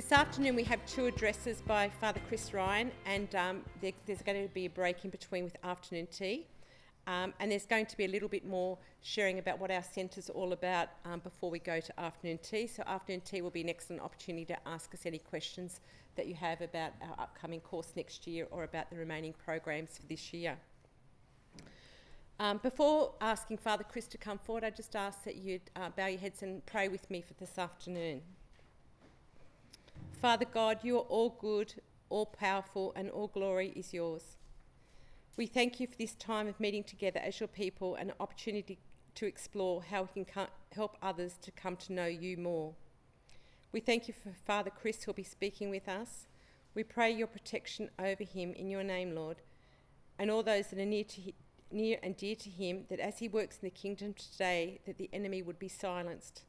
This afternoon we have two addresses by Father Chris Ryan, and there's going to be a break in between with afternoon tea. And there's going to be a little bit more sharing about what our centre's all about before we go to afternoon tea. So afternoon tea will be an excellent opportunity to ask us any questions that you have about our upcoming course next year or about the remaining programs for this year. Before asking Father Chris to come forward, I just ask that you'd bow your heads and pray with me for this afternoon. Father God, you are all good, all powerful, and all glory is yours. We thank you for this time of meeting together as your people and an opportunity to explore how we can help others to come to know you more. We thank you for Father Chris, who will be speaking with us. We pray your protection over him in your name, Lord, and all those that are near and dear to him, that as he works in the kingdom today, that the enemy would be silenced.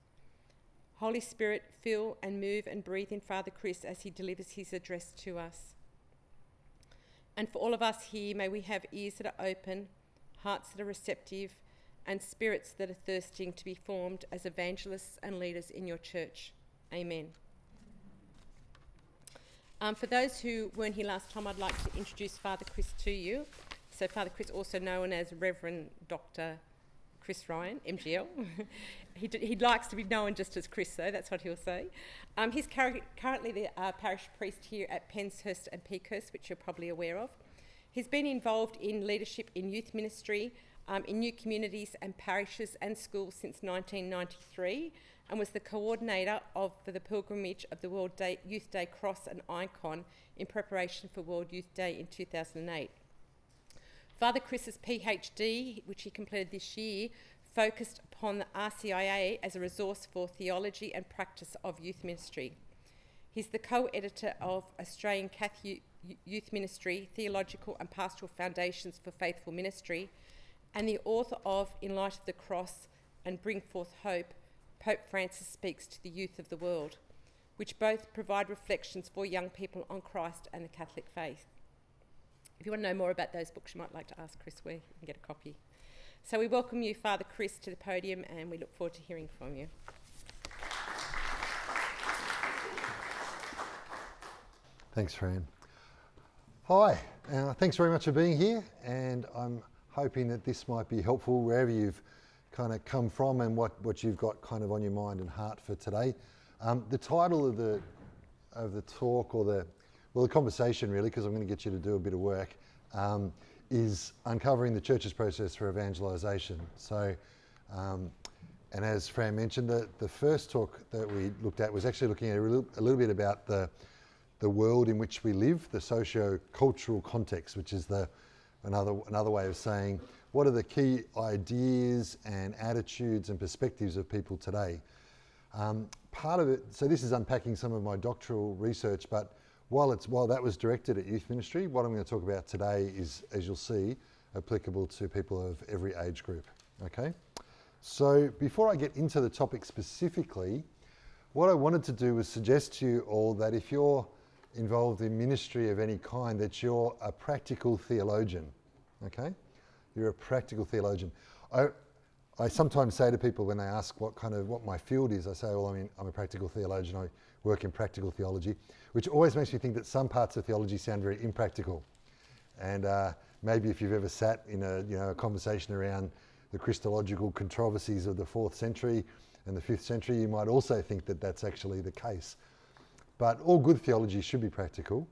Holy Spirit, fill and move and breathe in Father Chris as he delivers his address to us. And for all of us here, may we have ears that are open, hearts that are receptive, and spirits that are thirsting to be formed as evangelists and leaders in your church. Amen. For those who weren't here last time, I'd like to introduce Father Chris to you. So Father Chris, also known as Reverend Dr. Chris Ryan, MGL. He likes to be known just as Chris, though, that's what he'll say. He's currently the parish priest here at Penshurst and Peakhurst, which you're probably aware of. He's been involved in leadership in youth ministry, in new communities and parishes and schools since 1993, and was the coordinator for the pilgrimage of the World Youth Day Cross and Icon in preparation for World Youth Day in 2008. Father Chris's PhD, which he completed this year, focused upon the RCIA as a resource for theology and practice of youth ministry. He's the co-editor of Australian Catholic Youth Ministry, Theological and Pastoral Foundations for Faithful Ministry, and the author of In Light of the Cross and Bring Forth Hope, Pope Francis Speaks to the Youth of the World, which both provide reflections for young people on Christ and the Catholic faith. If you want to know more about those books, you might like to ask Chris where you can get a copy. So we welcome you, Father Chris, to the podium, and we look forward to hearing from you. Thanks, Fran. Hi, thanks very much for being here, and I'm hoping that this might be helpful wherever you've kind of come from and what you've got kind of on your mind and heart for today. The title of the talk, or the conversation really, because I'm going to get you to do a bit of work, is Uncovering the Church's Process for Evangelisation. So, and as Fran mentioned, the first talk that we looked at was actually looking at a little bit about the world in which we live, the socio-cultural context, which is another way of saying what are the key ideas and attitudes and perspectives of people today. Part of it, so this is unpacking some of my doctoral research, but while that was directed at youth ministry, what I'm going to talk about today is, as you'll see, applicable to people of every age group. Okay? So before I get into the topic specifically, what I wanted to do was suggest to you all that if you're involved in ministry of any kind, that you're a practical theologian. Okay? You're a practical theologian. I sometimes say to people when they ask what my field is, I say, well, I'm a practical theologian. I work in practical theology, which always makes me think that some parts of theology sound very impractical. And maybe if you've ever sat in a conversation around the Christological controversies of the 4th century and the 5th century, you might also think that that's actually the case. But all good theology should be practical.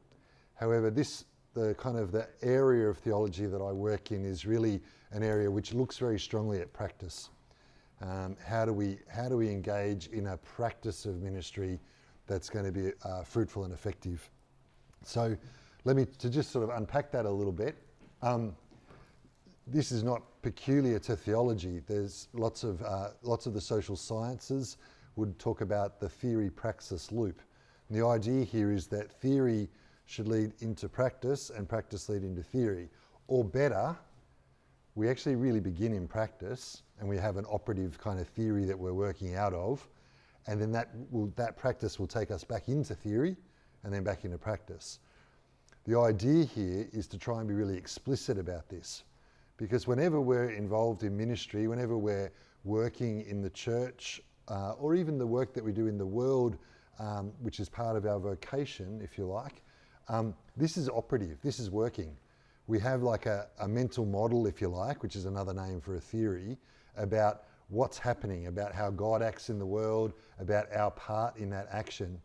However, the area of theology that I work in is really an area which looks very strongly at practice. How do we engage in a practice of ministry that's going to be fruitful and effective? So to just sort of unpack that a little bit. This is not peculiar to theology. There's lots of the social sciences would talk about the theory-praxis loop. And the idea here is that theory should lead into practice and practice lead into theory. Or better, we actually really begin in practice and we have an operative kind of theory that we're working out of, and then that practice will take us back into theory and then back into practice. The idea here is to try and be really explicit about this, because whenever we're involved in ministry, whenever we're working in the church, or even the work that we do in the world which is part of our vocation, if you like, this is operative, this is working. We have like a mental model, if you like, which is another name for a theory, about what's happening, about how God acts in the world, about our part in that action.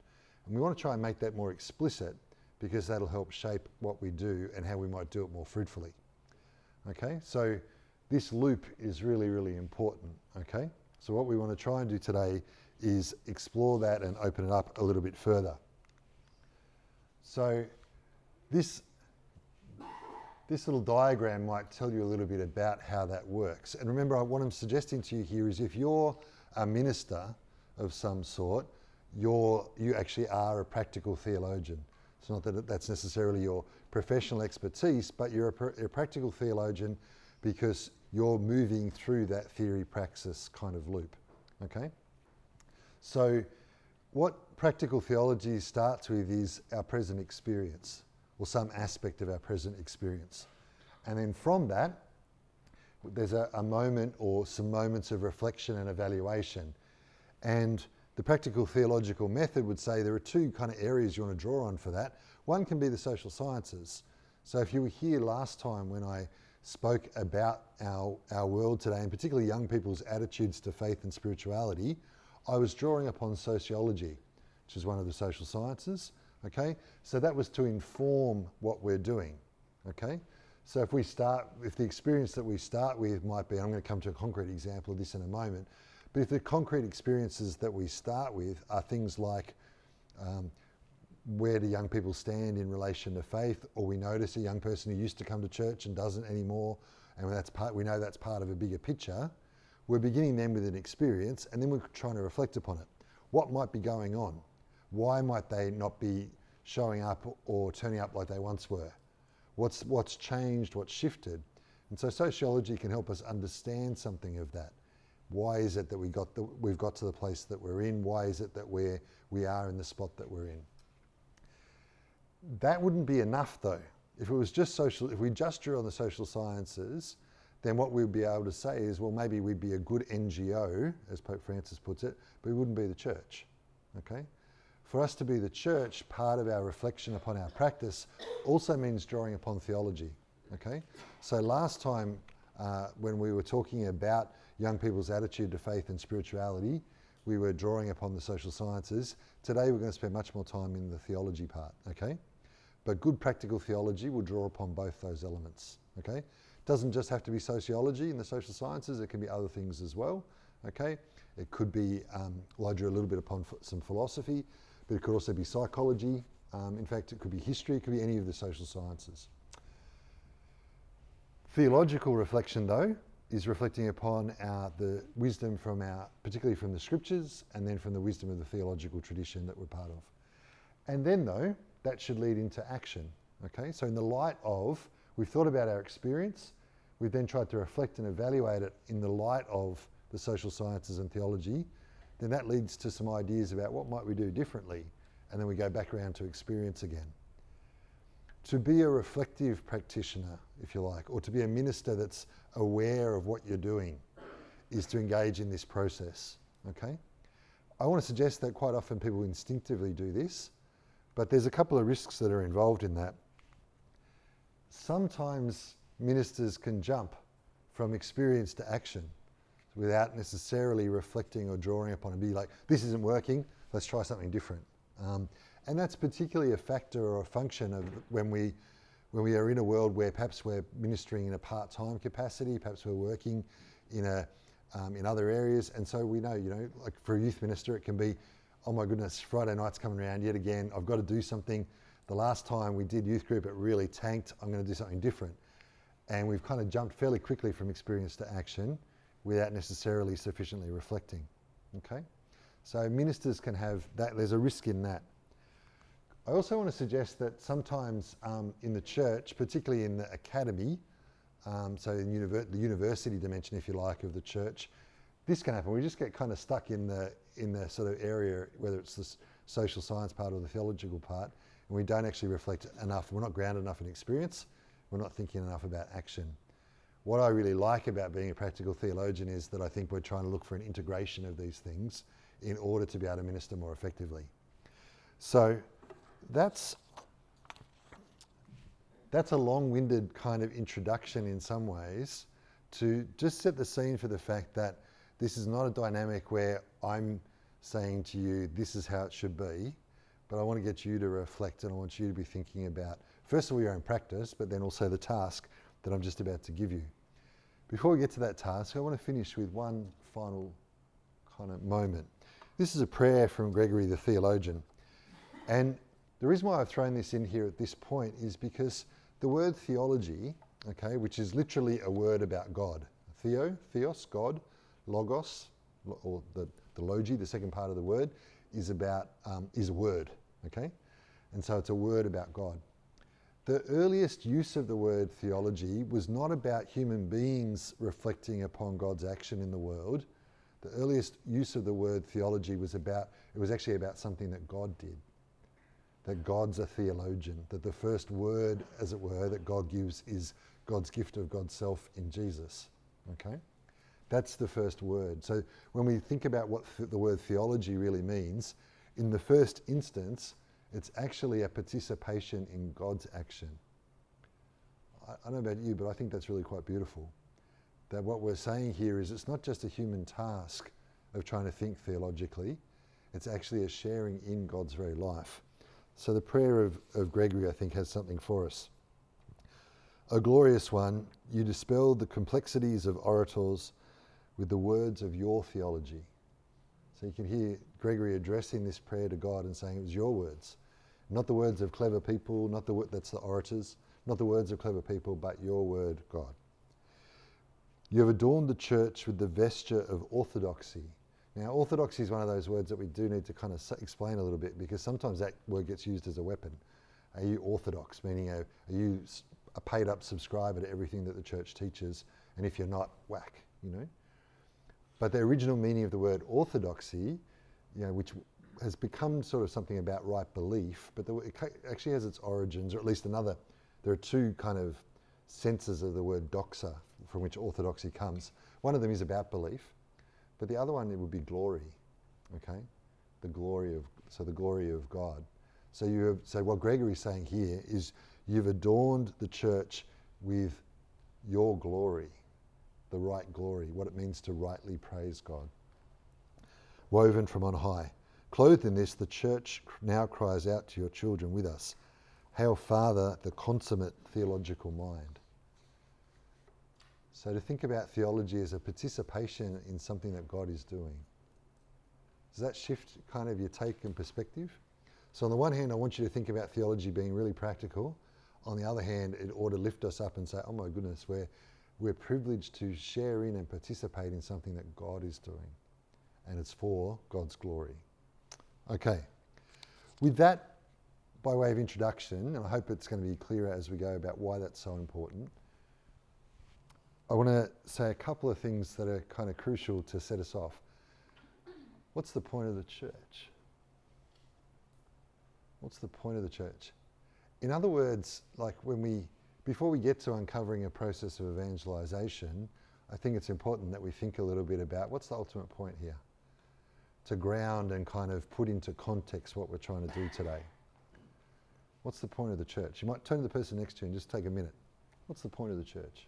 And we want to try and make that more explicit because that'll help shape what we do and how we might do it more fruitfully. Okay, so this loop is really, really important. Okay, so what we want to try and do today is explore that and open it up a little bit further. So this little diagram might tell you a little bit about how that works. And remember, what I'm suggesting to you here is if you're a minister of some sort, you actually are a practical theologian. It's not that that's necessarily your professional expertise, but you're a practical theologian because you're moving through that theory-praxis kind of loop. Okay? So what practical theology starts with is our present experience, or some aspect of our present experience. And then from that, there's a moment or some moments of reflection and evaluation. And the practical theological method would say there are two kind of areas you want to draw on for that. One can be the social sciences. So if you were here last time when I spoke about our world today, and particularly young people's attitudes to faith and spirituality, I was drawing upon sociology, which is one of the social sciences. Okay, so that was to inform what we're doing. Okay, so if the experience that we start with might be, I'm going to come to a concrete example of this in a moment, but if the concrete experiences that we start with are things like where do young people stand in relation to faith, or we notice a young person who used to come to church and doesn't anymore, and we know that's part of a bigger picture, we're beginning then with an experience, and then we're trying to reflect upon it. What might be going on? Why might they not be showing up or turning up like they once were? What's changed, what's shifted? And so sociology can help us understand something of that. Why is it that we've got to the place that we're in? Why is it that we are in the spot that we're in? That wouldn't be enough though. If it was just if we just drew on the social sciences, then what we'd be able to say is, well, maybe we'd be a good NGO, as Pope Francis puts it, but we wouldn't be the church. Okay? For us to be the church, part of our reflection upon our practice also means drawing upon theology. Okay? So last time when we were talking about young people's attitude to faith and spirituality, we were drawing upon the social sciences. Today we're going to spend much more time in the theology part. Okay? But good practical theology will draw upon both those elements. Okay? It doesn't just have to be sociology in the social sciences, it can be other things as well. Okay? It could be, well, I drew a little bit upon some philosophy, but it could also be psychology. In fact, it could be history, it could be any of the social sciences. Theological reflection, though, is reflecting upon the wisdom particularly from the scriptures, and then from the wisdom of the theological tradition that we're part of. And then, though, that should lead into action. Okay, so in the light of, we've thought about our experience, we've then tried to reflect and evaluate it in the light of the social sciences and theology, then that leads to some ideas about what might we do differently, and then we go back around to experience again. To be a reflective practitioner, if you like, or to be a minister that's aware of what you're doing, is to engage in this process. Okay? I want to suggest that quite often people instinctively do this, but there's a couple of risks that are involved in that. Sometimes ministers can jump from experience to action without necessarily reflecting or drawing upon and be like, this isn't working, let's try something different. And that's particularly a factor or a function of when we are in a world where perhaps we're ministering in a part-time capacity, perhaps we're working in other areas, and so we know, like for a youth minister, it can be, oh my goodness, Friday night's coming around yet again, I've got to do something. The last time we did youth group, it really tanked, I'm going to do something different. And we've kind of jumped fairly quickly from experience to action without necessarily sufficiently reflecting. Okay? So ministers can have that, there's a risk in that. I also want to suggest that sometimes in the church, particularly in the academy, so in the university dimension, if you like, of the church, this can happen. We just get kind of stuck in the sort of area, whether it's the social science part or the theological part, and we don't actually reflect enough. We're not grounded enough in experience. We're not thinking enough about action. What I really like about being a practical theologian is that I think we're trying to look for an integration of these things in order to be able to minister more effectively. So that's a long-winded kind of introduction in some ways to just set the scene for the fact that this is not a dynamic where I'm saying to you, this is how it should be, but I want to get you to reflect, and I want you to be thinking about, first of all, your own practice, but then also the task that I'm just about to give you. Before we get to that task, I want to finish with one final kind of moment. This is a prayer from Gregory the theologian. And the reason why I've thrown this in here at this point is because the word theology, okay, which is literally a word about God. Theos, God, logos, or the logi, the second part of the word, is a word, okay? And so it's a word about God. The earliest use of the word theology was not about human beings reflecting upon God's action in the world. The earliest use of the word theology was actually about something that God did. That God's a theologian, that the first word, as it were, that God gives is God's gift of God's self in Jesus, okay? That's the first word. So when we think about what the word theology really means, in the first instance, it's actually a participation in God's action. I don't know about you, but I think that's really quite beautiful. That what we're saying here is it's not just a human task of trying to think theologically, it's actually a sharing in God's very life. So the prayer of Gregory, I think, has something for us. O glorious one, you dispelled the complexities of orators with the words of your theology. So you can hear Gregory addressing this prayer to God and saying it was your words. Not the words of clever people, that's the orators, not the words of clever people, but your word, God. You have adorned the church with the vesture of orthodoxy. Now, orthodoxy is one of those words that we do need to kind of explain a little bit, because sometimes that word gets used as a weapon. Are you orthodox? Meaning, are you a paid up subscriber to everything that the church teaches? And if you're not, whack, you know? But the original meaning of the word orthodoxy, you know, which has become sort of something about right belief, but it actually has its origins, or at least there are two kind of senses of the word doxa, from which orthodoxy comes. One of them is about belief, but the other one, it would be glory, okay? The glory of God. So what Gregory's saying here is you've adorned the church with your glory, the right glory, what it means to rightly praise God. Woven from on high. Clothed in this, the church now cries out to your children with us. Hail, Father, the consummate theological mind. So to think about theology as a participation in something that God is doing. Does that shift kind of your take and perspective? So on the one hand, I want you to think about theology being really practical. On the other hand, it ought to lift us up and say, oh my goodness, we're privileged to share in and participate in something that God is doing. And it's for God's glory. Okay. With that, by way of introduction, and I hope it's going to be clearer as we go about why that's so important, I want to say a couple of things that are kind of crucial to set us off. What's the point of the church? What's the point of the church? In other words, like before we get to uncovering a process of evangelisation, I think it's important that we think a little bit about what's the ultimate point here? To ground and kind of put into context what we're trying to do today. What's the point of the church? You might turn to the person next to you and just take a minute. What's the point of the church?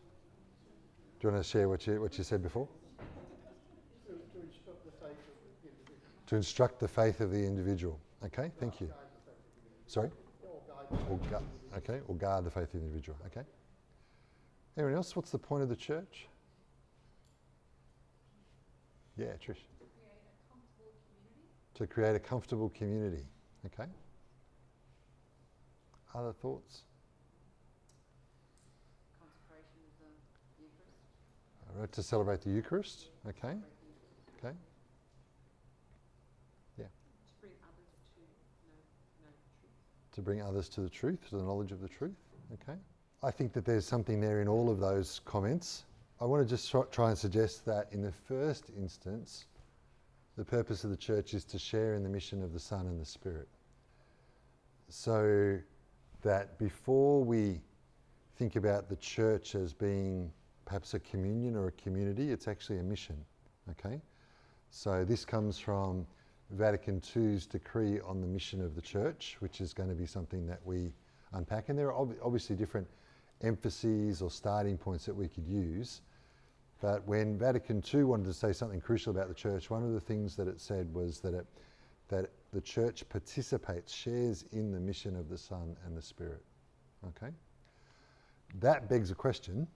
Do you want to share what you said before? To instruct the faith of the individual. Okay, thank you. Sorry? Or guard the faith of the individual. Okay. Anyone else? What's the point of the church? Yeah, Trish. To create a comfortable community. Okay. Other thoughts? Consecration of the Eucharist. All right, to celebrate the Eucharist. Okay. Okay. Yeah. To bring others to the truth, to the knowledge of the truth. Okay. I think that there's something there in all of those comments. I want to just try and suggest that in the first instance, the purpose of the church is to share in the mission of the Son and the Spirit. So that before we think about the church as being perhaps a communion or a community, it's actually a mission, okay? So this comes from Vatican II's decree on the mission of the church, which is going to be something that we unpack. And there are obviously different emphases or starting points that we could use. But when Vatican II wanted to say something crucial about the church, one of the things that it said was that the church participates, shares in the mission of the Son and the Spirit. Okay? That begs a question: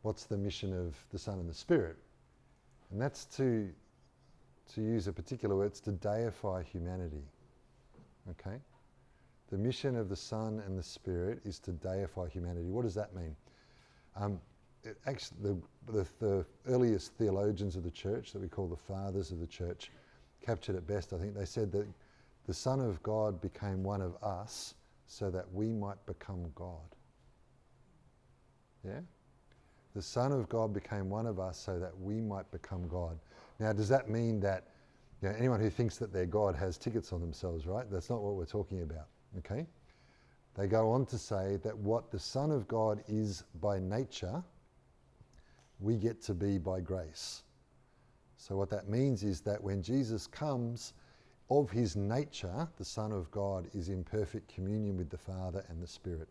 what's the mission of the Son and the Spirit? And that's to use a particular word, it's to deify humanity. Okay? The mission of the Son and the Spirit is to deify humanity. What does that mean? Actually, the earliest theologians of the church, that we call the fathers of the church, captured it best. I think they said that the Son of God became one of us so that we might become God. Yeah? The Son of God became one of us so that we might become God. Now, does that mean that anyone who thinks that they're God has tickets on themselves, right? That's not what we're talking about, okay? They go on to say that what the Son of God is by nature, we get to be by grace. So what that means is that when Jesus comes, of his nature, the Son of God is in perfect communion with the Father and the Spirit,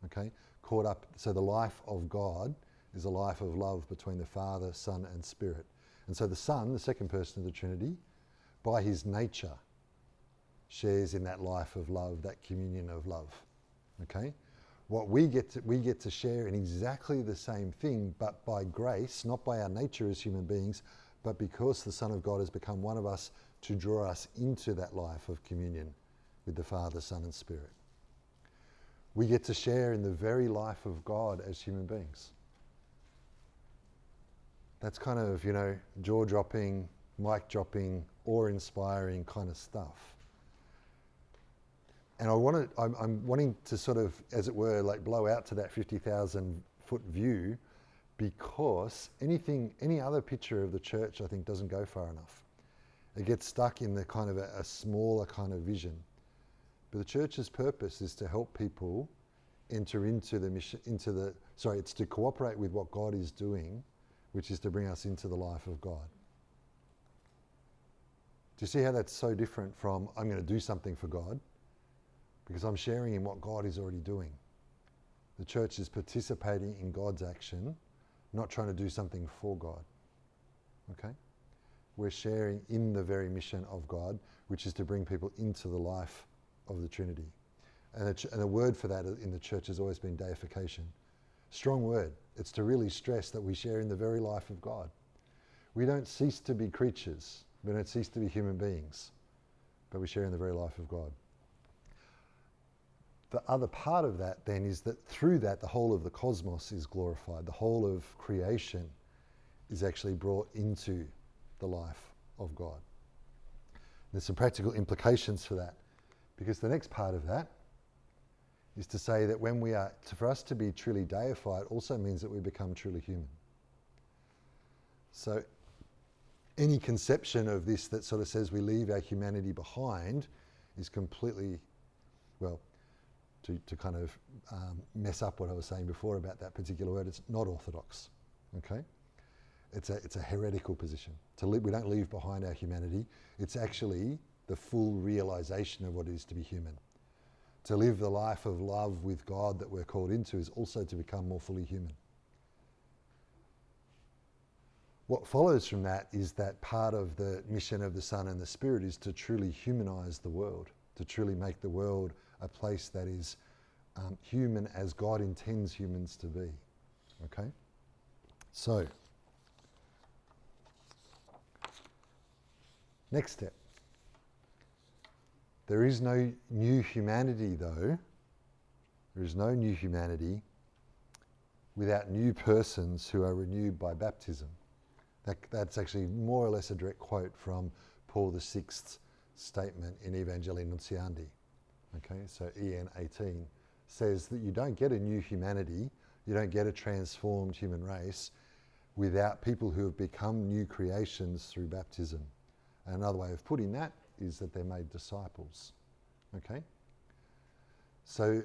okay? Caught up, so the life of God is a life of love between the Father, Son and Spirit. And so the Son, the second person of the Trinity, by his nature, shares in that life of love, that communion of love. Okay? What we get to share in exactly the same thing, but by grace, not by our nature as human beings, but because the Son of God has become one of us to draw us into that life of communion with the Father, Son and Spirit. We get to share in the very life of God as human beings. That's kind of, jaw-dropping, mic-dropping, awe-inspiring kind of stuff. And I'm wanting to sort of, as it were, like blow out to that 50,000 foot view, because any other picture of the church, I think, doesn't go far enough. It gets stuck in the kind of a smaller kind of vision. But the church's purpose is to help people enter into the mission, it's to cooperate with what God is doing, which is to bring us into the life of God. Do you see how that's so different from, I'm going to do something for God? Because I'm sharing in what God is already doing. The church is participating in God's action, not trying to do something for God. Okay? We're sharing in the very mission of God, which is to bring people into the life of the Trinity. And the word for that in the church has always been deification. Strong word. It's to really stress that we share in the very life of God. We don't cease to be creatures. We don't cease to be human beings. But we share in the very life of God. The other part of that then is that through that the whole of the cosmos is glorified. The whole of creation is actually brought into the life of God. There's some practical implications for that, because the next part of that is to say that for us to be truly deified also means that we become truly human. So any conception of this that sort of says we leave our humanity behind is completely, to kind of mess up what I was saying before about that particular word, it's not orthodox, okay? It's a heretical position. We don't leave behind our humanity. It's actually the full realization of what it is to be human. To live the life of love with God that we're called into is also to become more fully human. What follows from that is that part of the mission of the Son and the Spirit is to truly humanize the world, to truly make the world a place that is human as God intends humans to be. Okay? So, next step. There is no new humanity, though. There is no new humanity without new persons who are renewed by baptism. That's actually more or less a direct quote from Paul VI's statement in Evangelii Nuntiandi. Okay, so EN 18 says that you don't get a new humanity, you don't get a transformed human race without people who have become new creations through baptism. And another way of putting that is that they're made disciples. Okay? So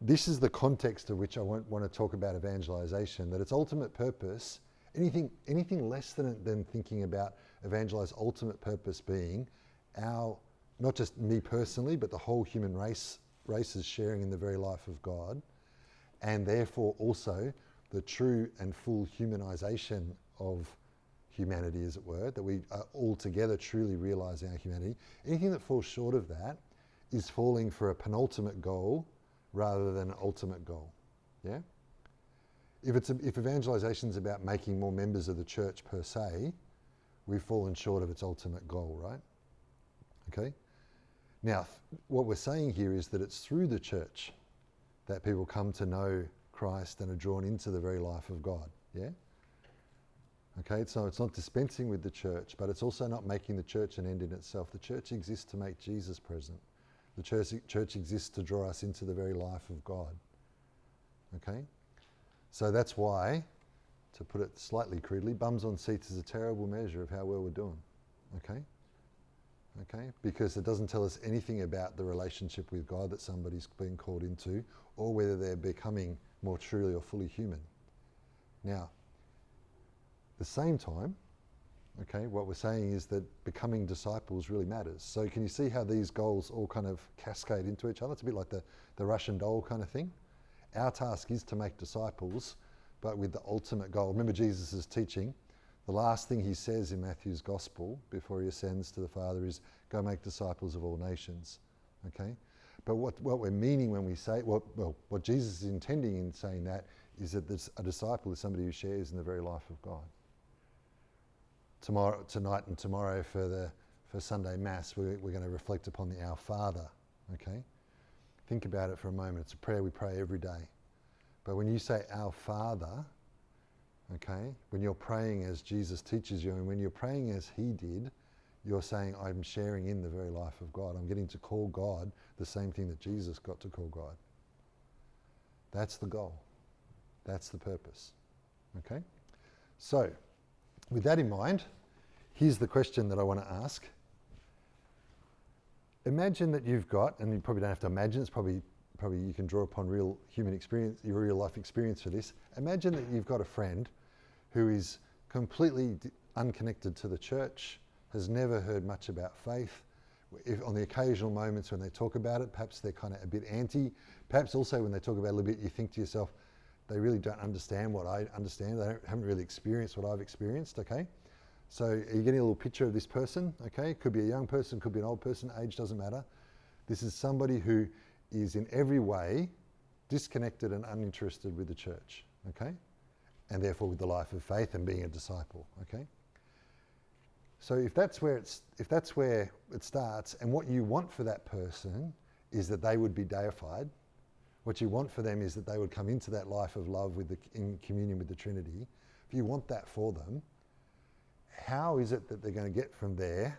this is the context of which I want to talk about evangelization, that its ultimate purpose, anything less than thinking about evangelize's ultimate purpose being not just me personally, but the whole human race is sharing in the very life of God, and therefore also the true and full humanization of humanity, as it were, that we are all together truly realizing our humanity. Anything that falls short of that is falling for a penultimate goal rather than an ultimate goal. Yeah? If evangelisation is about making more members of the church per se, we've fallen short of its ultimate goal, right? Okay? Now, what we're saying here is that it's through the church that people come to know Christ and are drawn into the very life of God. Yeah? Okay, so it's not dispensing with the church, but it's also not making the church an end in itself. The church exists to make Jesus present. The church exists to draw us into the very life of God. Okay? So that's why, to put it slightly crudely, bums on seats is a terrible measure of how well we're doing. Okay? Okay? Because it doesn't tell us anything about the relationship with God that somebody's been called into, or whether they're becoming more truly or fully human. Now, at the same time, okay, what we're saying is that becoming disciples really matters. So can you see how these goals all kind of cascade into each other? It's a bit like the Russian doll kind of thing. Our task is to make disciples, but with the ultimate goal. Remember Jesus' teaching, the last thing he says in Matthew's gospel before he ascends to the Father is, go make disciples of all nations, okay? But what we're meaning when we say, what Jesus is intending in saying that is that a disciple is somebody who shares in the very life of God. Tonight and tomorrow for Sunday Mass, we're going to reflect upon the Our Father, okay? Think about it for a moment. It's a prayer we pray every day. But when you say Our Father, okay, when you're praying as Jesus teaches you, and when you're praying as he did, you're saying, I'm sharing in the very life of God. I'm getting to call God the same thing that Jesus got to call God. That's the goal. That's the purpose. Okay? So, with that in mind, here's the question that I want to ask. Imagine that you've got, and you probably don't have to imagine, it's probably you can draw upon real human experience, your real life experience for this. Imagine that you've got a friend who is completely unconnected to the church, has never heard much about faith. If on the occasional moments when they talk about it, perhaps they're kind of a bit anti. Perhaps also when they talk about it a little bit, you think to yourself, they really don't understand what I understand. They haven't really experienced what I've experienced, okay? So are you getting a little picture of this person, okay? Could be a young person, could be an old person, age doesn't matter. This is somebody who is in every way disconnected and uninterested with the church, okay? And therefore with the life of faith and being a disciple, okay? So if that's where it starts, and what you want for that person is that they would be deified, what you want for them is that they would come into that life of love in communion with the Trinity. If you want that for them, how is it that they're going to get from there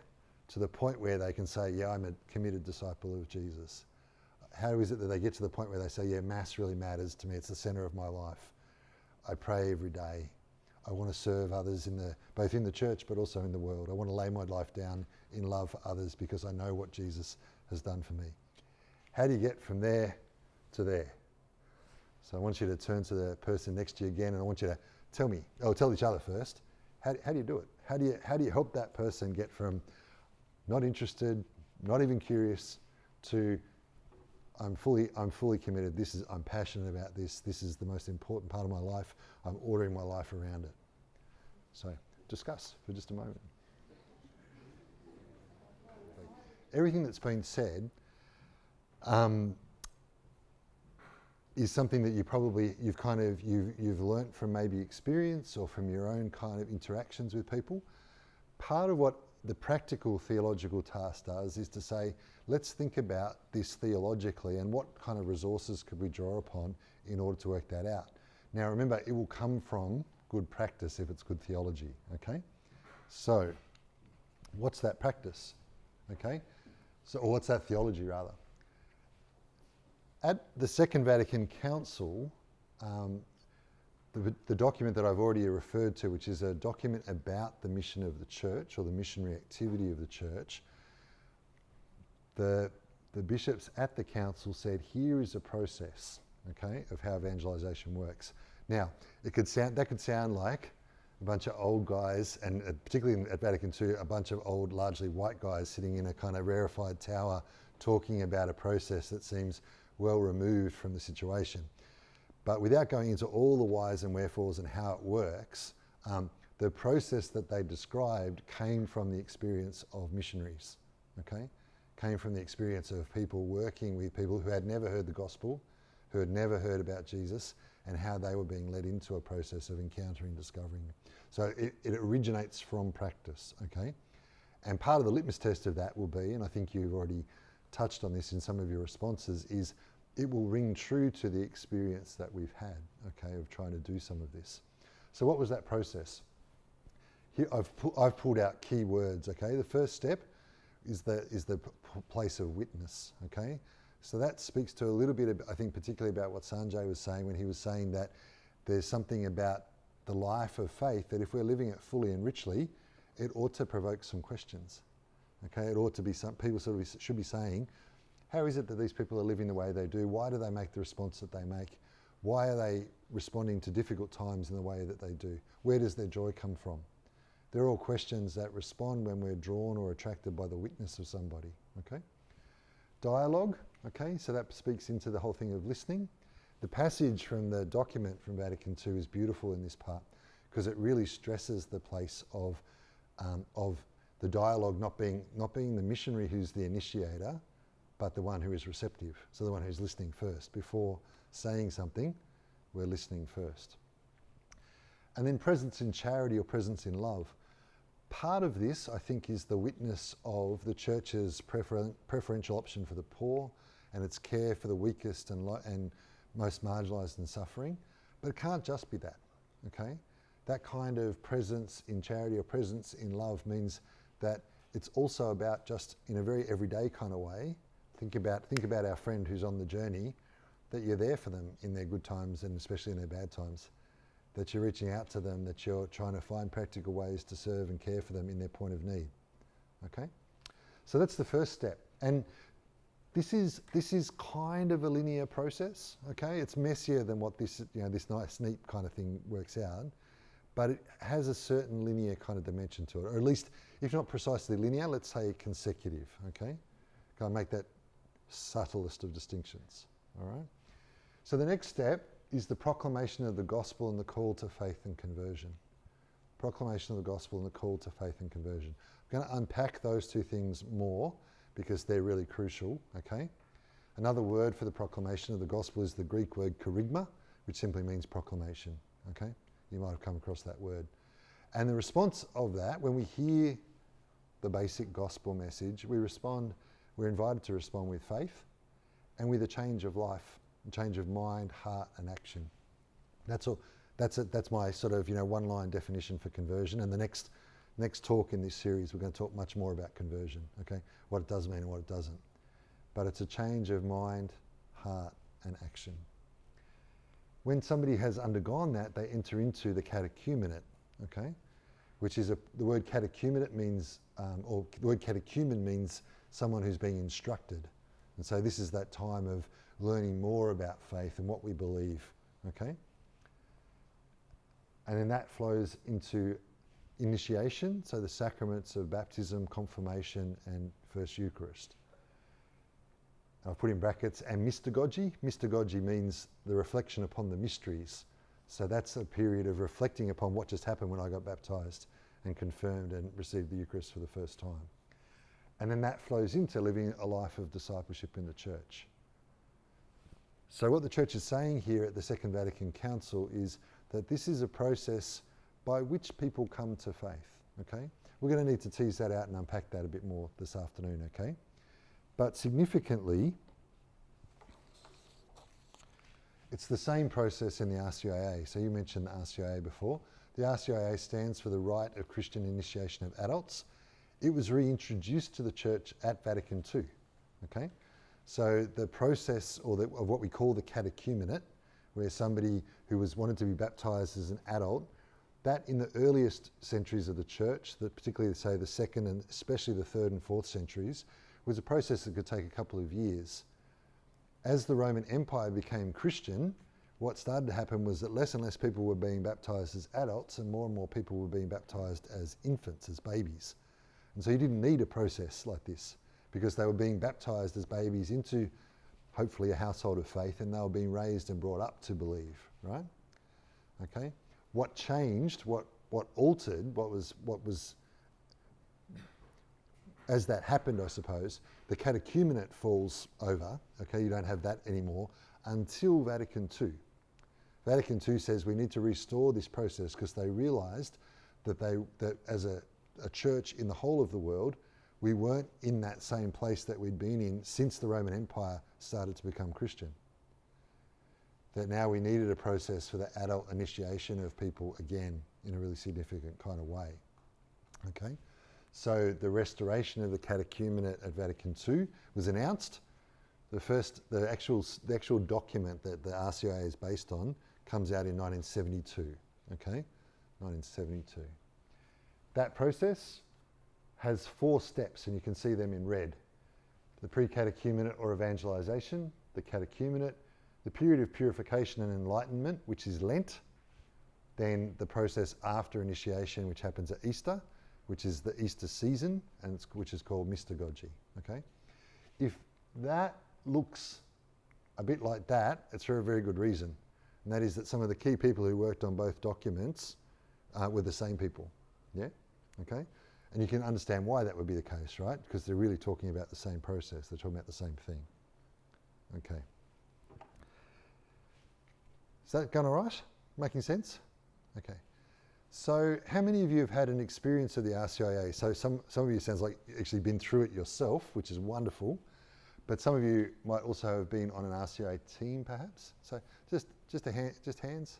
to the point where they can say, yeah, I'm a committed disciple of Jesus? How is it that they get to the point where they say, yeah, Mass really matters to me, it's the centre of my life. I pray every day. I want to serve others both in the church but also in the world. I want to lay my life down in love for others because I know what Jesus has done for me. How do you get from there to there? So I want you to turn to the person next to you again, and I want you to tell each other first. How do you do it? How do you help that person get from not interested, not even curious, to I'm fully committed. I'm passionate about this. This is the most important part of my life. I'm ordering my life around it. So discuss for just a moment. Everything that's been said is something that you've learnt from maybe experience or from your own kind of interactions with people. Part of what the practical theological task does is to say, let's think about this theologically and what kind of resources could we draw upon in order to work that out. Now remember, it will come from good practice if it's good theology, okay? So, what's that practice, okay? Or what's that theology rather? At the Second Vatican Council, the document that I've already referred to, which is a document about the mission of the church or the missionary activity of the church, the bishops at the council said, here is a process, okay, of how evangelisation works. Now, that could sound like a bunch of old guys, and particularly at Vatican II, a bunch of old, largely white guys sitting in a kind of rarefied tower talking about a process that seems well removed from the situation. But without going into all the whys and wherefores and how it works, the process that they described came from the experience of missionaries, okay? Came from the experience of people working with people who had never heard the gospel, who had never heard about Jesus, and how they were being led into a process of encountering, discovering. So it originates from practice, okay? And part of the litmus test of that will be, and I think you've already touched on this in some of your responses, is it will ring true to the experience that we've had, okay, of trying to do some of this. So what was that process? Here I've pulled out key words, okay? The first step is the place of witness, okay? So that speaks to a little bit, I think, particularly about what Sanjay was saying when he was saying that there's something about the life of faith that if we're living it fully and richly, it ought to provoke some questions, okay? It ought to be some people should be saying, how is it that these people are living the way they do? Why do they make the response that they make? Why are they responding to difficult times in the way that they do? Where does their joy come from? They're all questions that respond when we're drawn or attracted by the witness of somebody, okay? Dialogue, okay, so that speaks into the whole thing of listening. The passage from the document from Vatican II is beautiful in this part because it really stresses the place of the dialogue not being the missionary who's the initiator, but the one who is receptive, so the one who's listening first. Before saying something, we're listening first. And then presence in charity or presence in love. Part of this, I think, is the witness of the church's preferential option for the poor and its care for the weakest and most marginalised and suffering. But it can't just be that, okay? That kind of presence in charity or presence in love means that it's also about, just in a very everyday kind of way, think about our friend who's on the journey, that you're there for them in their good times and especially in their bad times, that you're reaching out to them, that you're trying to find practical ways to serve and care for them in their point of need, okay? So that's the first step. And this is kind of a linear process, okay? It's messier than what this nice, neat kind of thing works out, but it has a certain linear kind of dimension to it, or at least, if not precisely linear, let's say consecutive, okay? Can I make that subtlest of distinctions, all right? So the next step is the proclamation of the gospel and the call to faith and conversion. Proclamation of the gospel and the call to faith and conversion. I'm going to unpack those two things more because they're really crucial, okay? Another word for the proclamation of the gospel is the Greek word kerygma, which simply means proclamation, okay? You might have come across that word. And the response of that, when we hear the basic gospel message, we're invited to respond with faith and with a change of life, a change of mind, heart and action. That's all. That's my sort of one-line definition for conversion. And the next talk in this series, we're going to talk much more about conversion, okay? What it does mean and what it doesn't. But it's a change of mind, heart and action. When somebody has undergone that, they enter into the catechumenate, okay? Which is the word catechumenate means, or the word catechumen means someone who's being instructed. And so this is that time of learning more about faith and what we believe, okay? And then that flows into initiation, so the sacraments of baptism, confirmation and First Eucharist. I've put in brackets, and mystagogy. Mystagogy means the reflection upon the mysteries. So that's a period of reflecting upon what just happened when I got baptised and confirmed and received the Eucharist for the first time. And then that flows into living a life of discipleship in the church. So what the church is saying here at the Second Vatican Council is that this is a process by which people come to faith, okay? We're going to need to tease that out and unpack that a bit more this afternoon, okay? But significantly, it's the same process in the RCIA. So you mentioned the RCIA before. The RCIA stands for the Rite of Christian Initiation of Adults. It was reintroduced to the church at Vatican II, okay? So the process of what we call the catechumenate, where somebody who wanted to be baptised as an adult, that in the earliest centuries of the church, particularly say the second and especially the third and fourth centuries, was a process that could take a couple of years. As the Roman Empire became Christian, what started to happen was that less and less people were being baptised as adults and more people were being baptised as infants, as babies. And so you didn't need a process like this because they were being baptised as babies into hopefully a household of faith, and they were being raised and brought up to believe, right? Okay. What changed, what altered, what was as that happened, I suppose, the catechumenate falls over. Okay, you don't have that anymore until Vatican II. Vatican II says we need to restore this process because they realised that as a church in the whole of the world, we weren't in that same place that we'd been in since the Roman Empire started to become Christian. That now we needed a process for the adult initiation of people again in a really significant kind of way. Okay, so the restoration of the catechumenate at Vatican II was announced. The actual document that the RCIA is based on comes out in 1972. Okay, 1972. That process has 4 steps, and you can see them in red. The pre-catechumenate or evangelisation, the catechumenate, the period of purification and enlightenment, which is Lent, then the process after initiation, which happens at Easter, which is the Easter season, and which is called mystagogy. Okay, if that looks a bit like that, it's for a very good reason, and that is that some of the key people who worked on both documents were the same people. Yeah, okay. And you can understand why that would be the case, right? Because they're really talking about the same process. They're talking about the same thing. Okay. Is that going all right? Making sense? Okay. So how many of you have had an experience of the RCIA? So some of you sounds like you've actually been through it yourself, which is wonderful. But some of you might also have been on an RCIA team, perhaps. So just hands?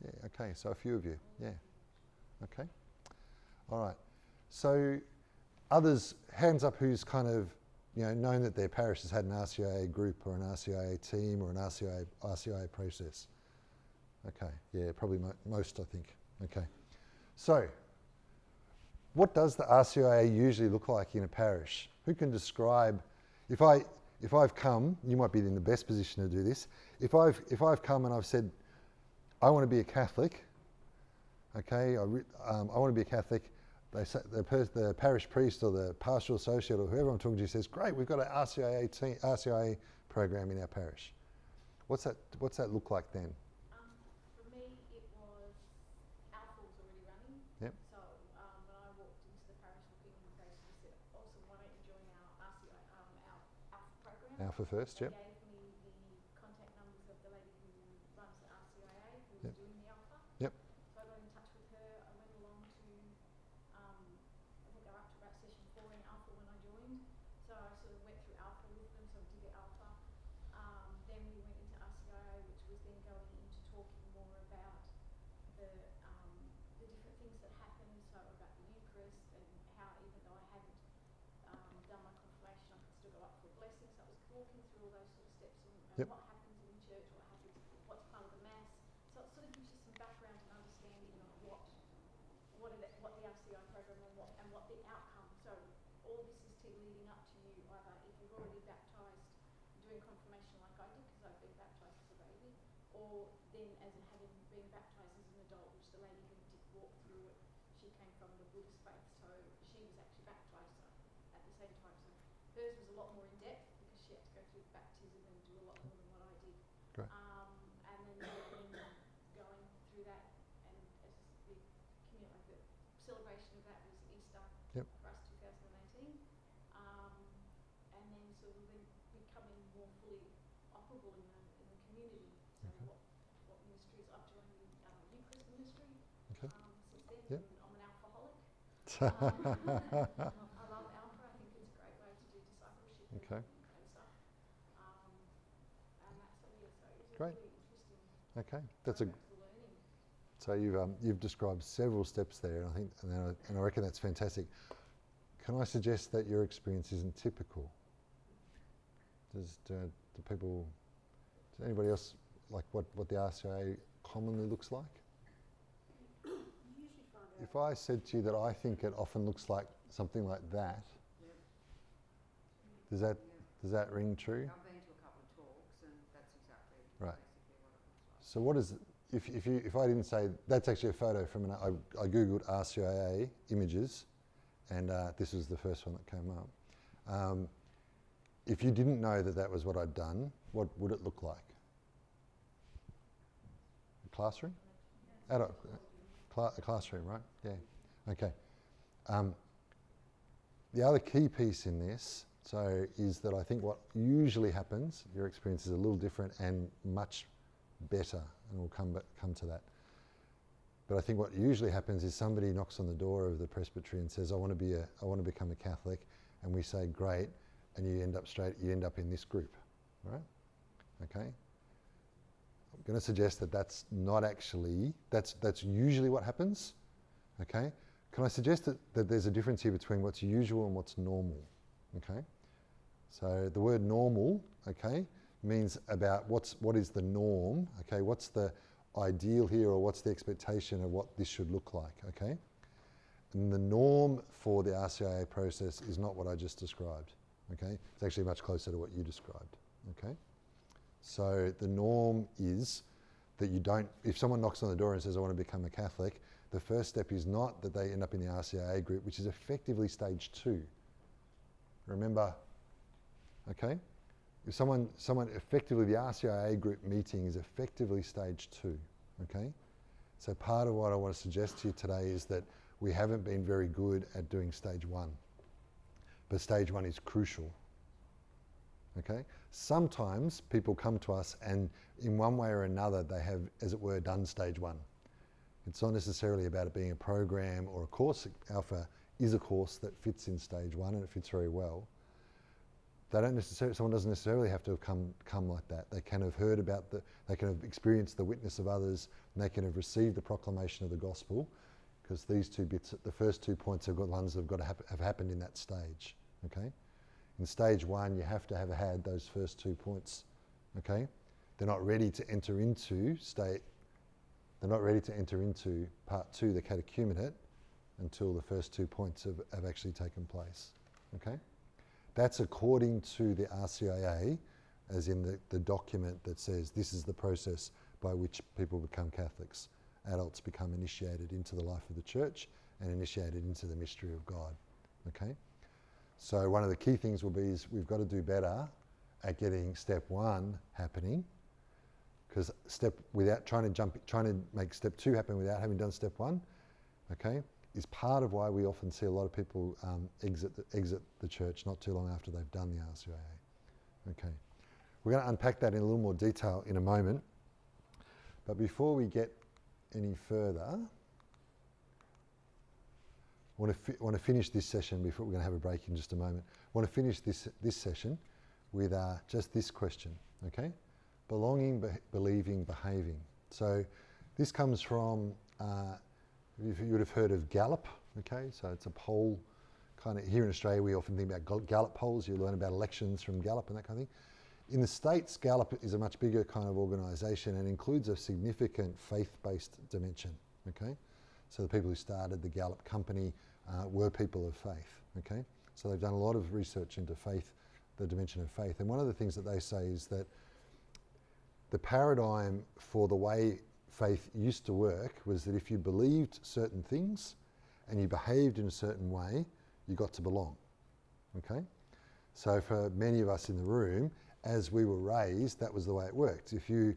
Yeah, okay. So a few of you. Yeah. Okay. All right. So others, hands up who's kind of, known that their parish has had an RCIA group or an RCIA team or an RCIA process. Okay, yeah, probably most, I think. Okay. So, what does the RCIA usually look like in a parish? Who can describe, if I've come, you might be in the best position to do this, if I've come and I've said, I want to be a Catholic, okay, I want to be a Catholic, they say, the parish priest or the pastoral associate or whoever I'm talking to says, great, we've got an RCIA program in our parish. What's that look like then? For me, it was Alpha was already running. Yep. So when I walked into the parish looking, they sort of said, awesome, why don't you join our RCIA, our Alpha program? Alpha first, They yep. gave me the contact numbers of the lady who runs the RCIA, who was Yep. doing the Alpha. Yep. So I got in touch with her. I went along to, I think they were up to about session 4 in Alpha when I joined. So I sort of went through Alpha with them, so I did the Alpha. Then we went into RCIA, which was then going into talking more about the different things that happen, so about the Eucharist and how even though I hadn't done my confirmation, I could still go up for a blessing. So I was walking through all those sort of steps and Yep. what happens in church, what's part of the Mass. So it sort of gives you some background and understanding of what the RCI program and what the outcome. So all this is leading up to you either if you've already baptised, doing confirmation like I did because I've been baptised as a baby, or then as having been baptised as an adult, which the lady who did walk through it, she came from the Buddhist faith, so she was actually baptised at the same time. So hers was a lot more in depth because she had to go through baptism and do a lot more than what I did. Great. And then going through that, and as the celebration of that was Easter Yep. for us 2018. And then sort of then becoming more fully operable in the community. So Okay. what ministries I've joined the Eucharist ministry Okay. since then. Yep. And I'm an alcoholic. I love Alpha. I think it's a great way to do discipleship Okay. and stuff. And that's so it's Great. really interesting. Okay, that's a. program for learning. So you've described several steps there, and I think, and I reckon that's fantastic. Can I suggest that your experience isn't typical? Does anybody else like what the RCIA commonly looks like? You usually find out. If I said to you that I think it often looks like something like that, does that ring true? I've been to a couple of talks and that's exactly Right. basically what it looks like. So what is, if I didn't say, that's actually a photo from, I googled RCIA images, and this was the first one that came up. If you didn't know that that was what I'd done, what would it look like? A classroom? Adult, a classroom, right? Yeah, okay. The other key piece in this, is that I think what usually happens, your experience is a little different and much better, and we'll come to that. But I think what usually happens is somebody knocks on the door of the presbytery and says, I want to become a Catholic, and we say, great, and you end up in this group, right? Okay. I'm going to suggest that that's not actually, that's usually what happens, okay? Can I suggest that there's a difference here between what's usual and what's normal, okay? So the word normal, okay, means about what is the norm, okay? What's the ideal here, or what's the expectation of what this should look like, okay? And the norm for the RCIA process is not what I just described, okay? It's actually much closer to what you described, okay? So the norm is that you don't, if someone knocks on the door and says, I want to become a Catholic, the first step is not that they end up in the RCIA group, which is effectively stage 2. Remember, okay? If someone effectively, the RCIA group meeting is effectively stage 2, okay? So part of what I want to suggest to you today is that we haven't been very good at doing stage 1. But stage 1 is crucial, okay? Sometimes people come to us and in one way or another they have, as it were, done stage 1. It's not necessarily about it being a program or a course. Alpha is a course that fits in stage 1 and it fits very well. Someone doesn't necessarily have to have come like that. They can have heard about they can have experienced the witness of others, and they can have received the proclamation of the gospel, because these two bits, the first 2 points are the ones that have got to have happened in that stage, okay? In stage 1, you have to have had those first 2 points, okay? They're not ready to enter into part 2, the catechumenate, until the first 2 points have actually taken place, okay? That's according to the RCIA, as in the document that says this is the process by which people become Catholics. Adults become initiated into the life of the church and initiated into the mystery of God, okay? So one of the key things will be is we've got to do better at getting step 1 happening, because trying to make step 2 happen without having done step 1, okay, is part of why we often see a lot of people exit the church not too long after they've done the RCIA. Okay, we're going to unpack that in a little more detail in a moment, but before we get any further, I want to finish this session before we're going to have a break in just a moment. I want to finish this session with just this question, okay? Belonging, believing, behaving. So this comes from, you would have heard of Gallup, okay? So it's a poll, kind of, here in Australia we often think about Gallup polls. You learn about elections from Gallup and that kind of thing. In the States, Gallup is a much bigger kind of organisation and includes a significant faith-based dimension, okay? So the people who started the Gallup company were people of faith, okay? So they've done a lot of research into faith, the dimension of faith. And one of the things that they say is that the paradigm for the way faith used to work was that if you believed certain things and you behaved in a certain way, you got to belong, okay? So for many of us in the room, as we were raised, that was the way it worked. If you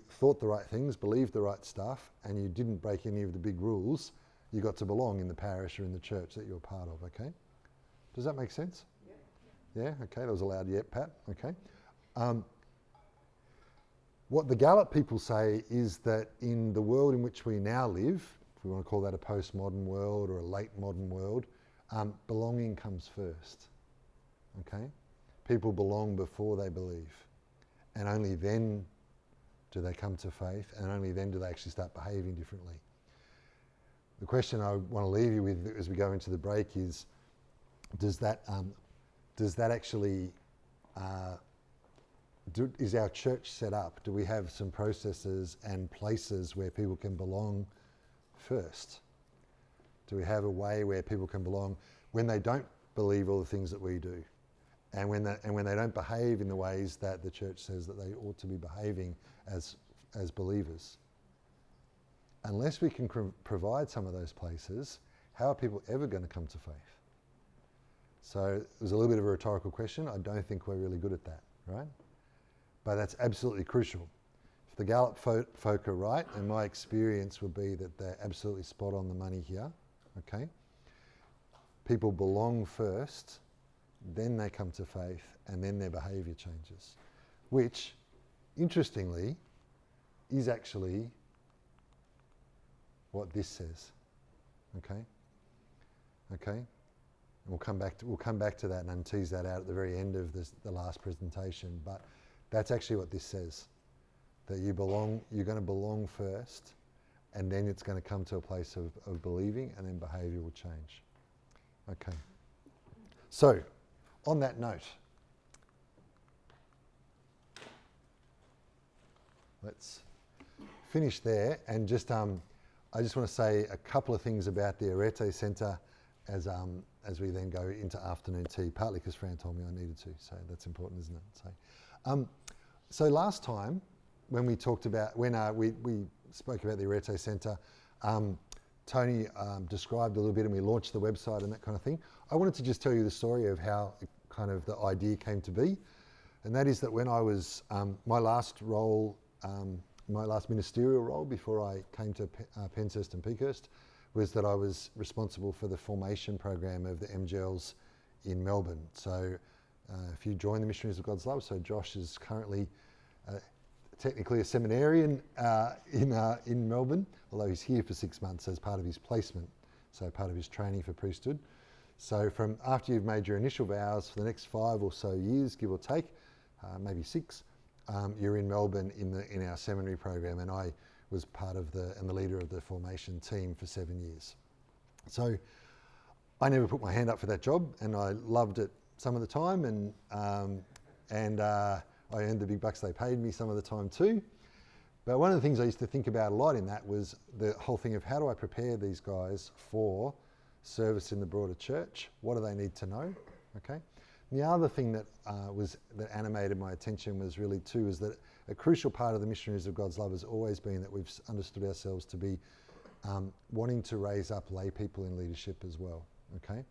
thought the right things, believed the right stuff, and you didn't break any of the big rules, you got to belong in the parish or in the church that you're part of, okay? Does that make sense? Yeah, okay, that was a loud yep, Pat, okay. What the Gallup people say is that in the world in which we now live, if we want to call that a postmodern world or a late modern world, belonging comes first, okay? People belong before they believe, and only then do they come to faith, and only then do they actually start behaving differently. The question I want to leave you with as we go into the break is, does that actually, is our church set up? Do we have some processes and places where people can belong first? Do we have a way where people can belong when they don't believe all the things that we do? And when they don't behave in the ways that the church says that they ought to be behaving as as believers. Unless we can provide some of those places, how are people ever going to come to faith? So it was a little bit of a rhetorical question. I don't think we're really good at that, right? But that's absolutely crucial. If the Gallup folk are right, and my experience would be that they're absolutely spot on the money here, okay? People belong first, then they come to faith, and then their behaviour changes, which, interestingly, is actually what this says, okay? Okay? And we'll come back to that and tease that out at the very end of the last presentation. But that's actually what this says, that you're going to belong first, and then it's going to come to a place of believing, and then behaviour will change. Okay. So, on that note, let's finish there, and just I just want to say a couple of things about the Arete Centre as we then go into afternoon tea, partly because Fran told me I needed to, so that's important, isn't it? So last time, when we talked about, when we spoke about the Arete Centre, Tony described a little bit and we launched the website and that kind of thing. I wanted to just tell you the story of how kind of the idea came to be. And that is that when I was, my last role, my last ministerial role before I came to Penshurst and Peakhurst, was that I was responsible for the formation program of the MGLs in Melbourne. So if you join the Missionaries of God's Love, so Josh is currently technically a seminarian in Melbourne, although he's here for 6 months as part of his placement, so part of his training for priesthood. So from after you've made your initial vows for the next 5 or so years, give or take, maybe 6, you're in Melbourne in our seminary program, and I was part of the leader of the formation team for 7 years. So I never put my hand up for that job, and I loved it some of the time, and I earned the big bucks they paid me some of the time too. But one of the things I used to think about a lot in that was the whole thing of how do I prepare these guys for service in the broader church? What do they need to know? Okay. And the other thing that animated my attention was really too is that a crucial part of the Missionaries of God's Love has always been that we've understood ourselves to be wanting to raise up lay people in leadership as well, okay,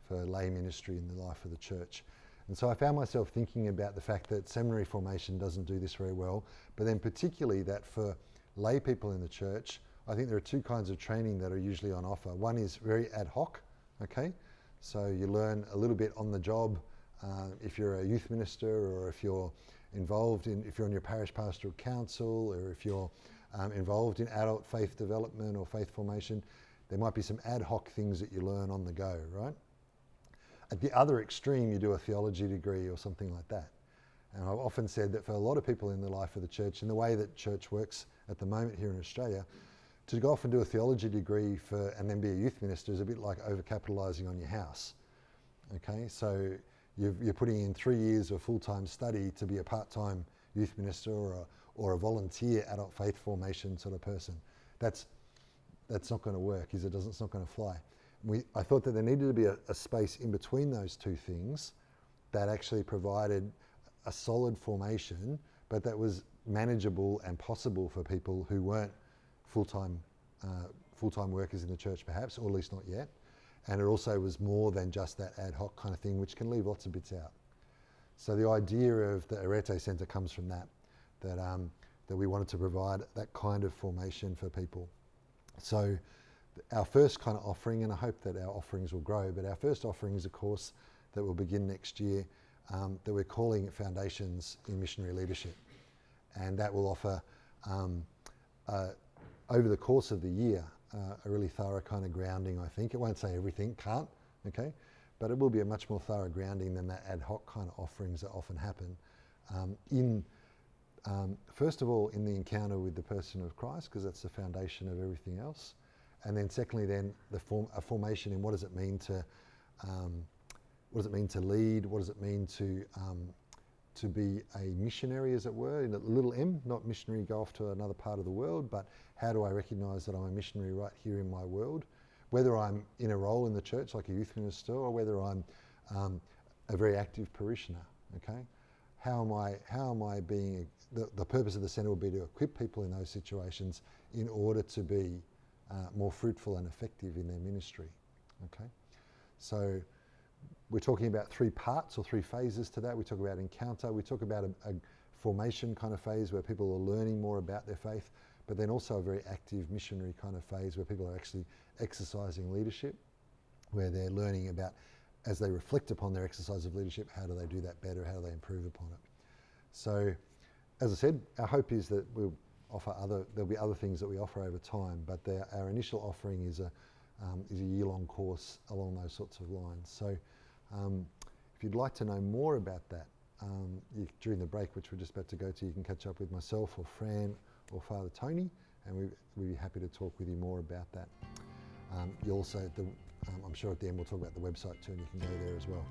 for lay ministry in the life of the church. And so I found myself thinking about the fact that seminary formation doesn't do this very well, but then particularly that for lay people in the church, I think there are 2 kinds of training that are usually on offer. One is very ad hoc, okay, so you learn a little bit on the job if you're a youth minister, or if you're if you're on your parish pastoral council, or if you're involved in adult faith development or faith formation, there might be some ad hoc things that you learn on the go, right? At the other extreme, you do a theology degree or something like that. And I've often said that for a lot of people in the life of the church, in the way that church works at the moment here in Australia, to go off and do a theology degree and then be a youth minister is a bit like overcapitalising on your house. Okay, so you're putting in 3 years of full-time study to be a part-time youth minister or a volunteer adult faith formation sort of person. That's not going to work, is it? It's not going to fly. I thought that there needed to be a space in between those 2 things that actually provided a solid formation, but that was manageable and possible for people who weren't full-time workers in the church perhaps, or at least not yet. And it also was more than just that ad hoc kind of thing, which can leave lots of bits out. So the idea of the Arete Centre comes from that we wanted to provide that kind of formation for people. So our first kind of offering, and I hope that our offerings will grow, but our first offering is a course that will begin next year that we're calling Foundations in Missionary Leadership. And that will offer, over the course of the year, a really thorough kind of grounding, I think. It won't say everything, can't, okay? But it will be a much more thorough grounding than that ad hoc kind of offerings that often happen. First of all, in the encounter with the person of Christ, because that's the foundation of everything else. And then secondly, then a formation in what does it mean to lead? What does it mean to be a missionary, as it were, in a little m, not missionary go off to another part of the world, but how do I recognise that I'm a missionary right here in my world? Whether I'm in a role in the church like a youth minister, or whether I'm a very active parishioner, okay? how am I being, the purpose of the centre will be to equip people in those situations in order to be more fruitful and effective in their ministry. Okay, so we're talking about 3 parts or 3 phases to that. We talk about encounter, we talk about a formation kind of phase where people are learning more about their faith, but then also a very active missionary kind of phase where people are actually exercising leadership, where they're learning about, as they reflect upon their exercise of leadership, how do they do that better, how do they improve upon it. So, as I said, our hope is that we'll offer there'll be other things that we offer over time, but our initial offering is a year-long course along those sorts of lines. So, if you'd like to know more about that, during the break, which we're just about to go to, you can catch up with myself or Fran or Father Tony, and we'd be happy to talk with you more about that. You also, I'm sure at the end we'll talk about the website too, and you can go there as well.